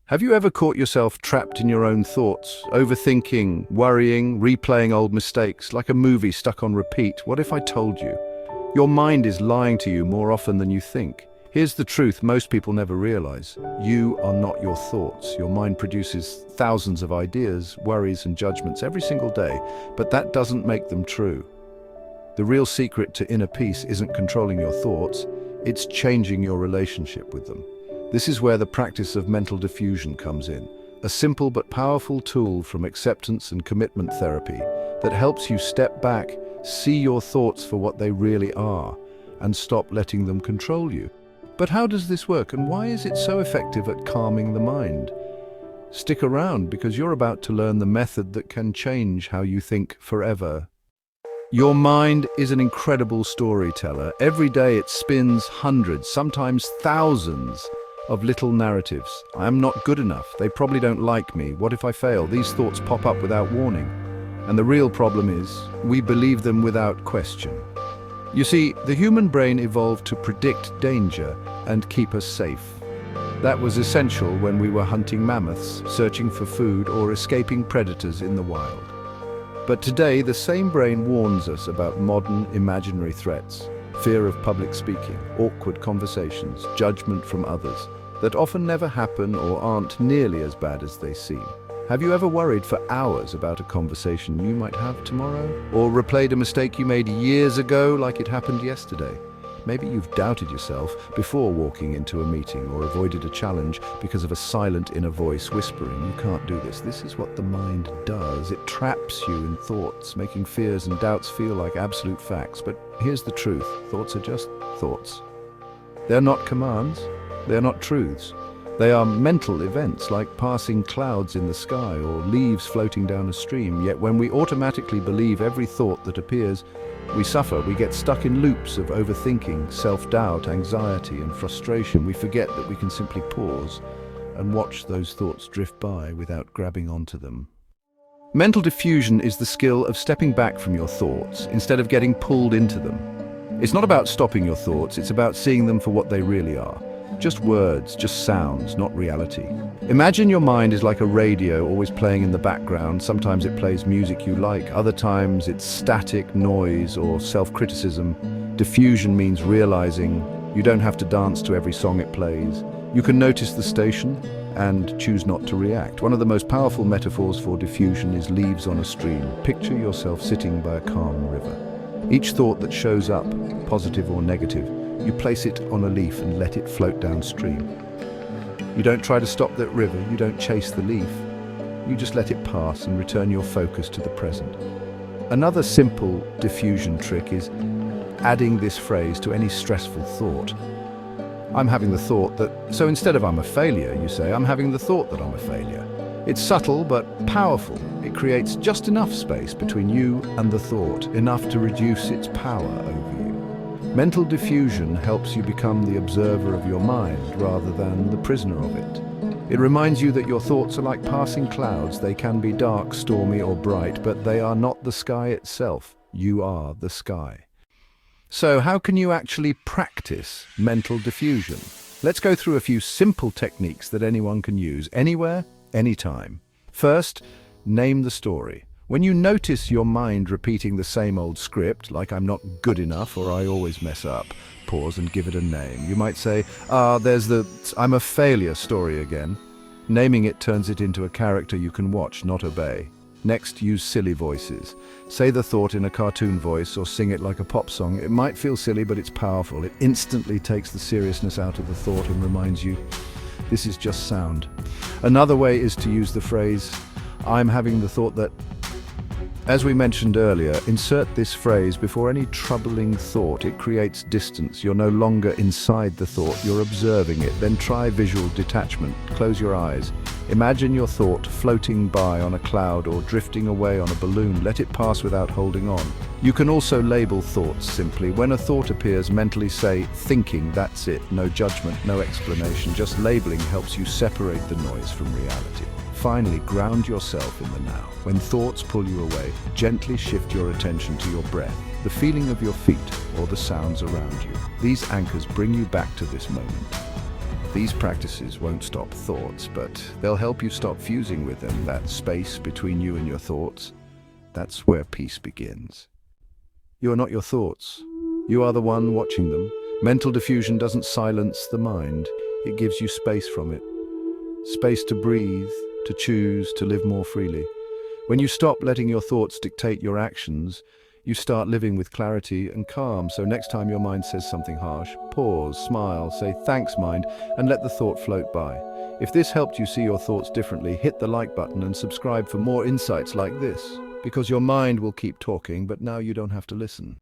Have you ever caught yourself trapped in your own thoughts, overthinking, worrying, replaying old mistakes, like a movie stuck on repeat? What if I told you? Your mind is lying to you more often than you think. Here's the truth most people never realize. You are not your thoughts. Your mind produces thousands of ideas, worries, and judgments every single day, but that doesn't make them true. The real secret to inner peace isn't controlling your thoughts, it's changing your relationship with them. This is where the practice of mental diffusion comes in, a simple but powerful tool from acceptance and commitment therapy that helps you step back, see your thoughts for what they really are, and stop letting them control you. But how does this work, and why is it so effective at calming the mind? Stick around, because you're about to learn the method that can change how you think forever. Your mind is an incredible storyteller. Every day it spins hundreds, sometimes thousands, of little narratives. I am not good enough. They probably don't like me. What if I fail? These thoughts pop up without warning. And the real problem is, we believe them without question. You see, the human brain evolved to predict danger and keep us safe. That was essential when we were hunting mammoths, searching for food, or escaping predators in the wild. But today, the same brain warns us about modern imaginary threats. Fear of public speaking, awkward conversations, judgment from others, that often never happen or aren't nearly as bad as they seem. Have you ever worried for hours about a conversation you might have tomorrow? Or replayed a mistake you made years ago like it happened yesterday? Maybe you've doubted yourself before walking into a meeting or avoided a challenge because of a silent inner voice whispering, "You can't do this." This is what the mind does. It traps you in thoughts, making fears and doubts feel like absolute facts. But here's the truth. Thoughts are just thoughts. They're not commands. They're not truths. They are mental events like passing clouds in the sky or leaves floating down a stream. Yet when we automatically believe every thought that appears, we suffer. We get stuck in loops of overthinking, self-doubt, anxiety, and frustration. We forget that we can simply pause and watch those thoughts drift by without grabbing onto them. Mental diffusion is the skill of stepping back from your thoughts instead of getting pulled into them. It's not about stopping your thoughts, it's about seeing them for what they really are. Just words, just sounds, not reality. Imagine your mind is like a radio always playing in the background. Sometimes it plays music you like, other times it's static, noise, or self-criticism. Diffusion means realizing you don't have to dance to every song it plays. You can notice the station and choose not to react. One of the most powerful metaphors for diffusion is leaves on a stream. Picture yourself sitting by a calm river. Each thought that shows up, positive or negative, you place it on a leaf and let it float downstream. You don't try to stop that river, you don't chase the leaf. You just let it pass and return your focus to the present. Another simple diffusion trick is adding this phrase to any stressful thought. I'm having the thought that, so instead of "I'm a failure," you say, "I'm having the thought that I'm a failure." It's subtle but powerful. It creates just enough space between you and the thought, enough to reduce its power over you. Mental diffusion helps you become the observer of your mind rather than the prisoner of it. It reminds you that your thoughts are like passing clouds. They can be dark, stormy, or bright, but they are not the sky itself. You are the sky. So how can you actually practice mental diffusion? Let's go through a few simple techniques that anyone can use, anywhere, anytime. First, name the story. When you notice your mind repeating the same old script, like "I'm not good enough" or "I always mess up," pause and give it a name. You might say, there's the "I'm a failure" story again. Naming it turns it into a character you can watch, not obey. Next, use silly voices. Say the thought in a cartoon voice or sing it like a pop song. It might feel silly, but it's powerful. It instantly takes the seriousness out of the thought and reminds you, this is just sound. Another way is to use the phrase, "I'm having the thought that..." As we mentioned earlier, insert this phrase before any troubling thought. It creates distance. You're no longer inside the thought, you're observing it. Then try visual detachment. Close your eyes. Imagine your thought floating by on a cloud or drifting away on a balloon. Let it pass without holding on. You can also label thoughts simply. When a thought appears, mentally say, "Thinking," that's it. No judgment, no explanation. Just labeling helps you separate the noise from reality. Finally, ground yourself in the now. When thoughts pull you away, gently shift your attention to your breath, the feeling of your feet, or the sounds around you. These anchors bring you back to this moment. These practices won't stop thoughts, but they'll help you stop fusing with them. That space between you and your thoughts, that's where peace begins. You are not your thoughts. You are the one watching them. Mental diffusion doesn't silence the mind. It gives you space from it. Space to breathe, to choose, to live more freely. When you stop letting your thoughts dictate your actions, you start living with clarity and calm. So next time your mind says something harsh, pause, smile, say thanks mind, and let the thought float by. If this helped you see your thoughts differently, hit the like button and subscribe for more insights like this. Because your mind will keep talking, but now you don't have to listen.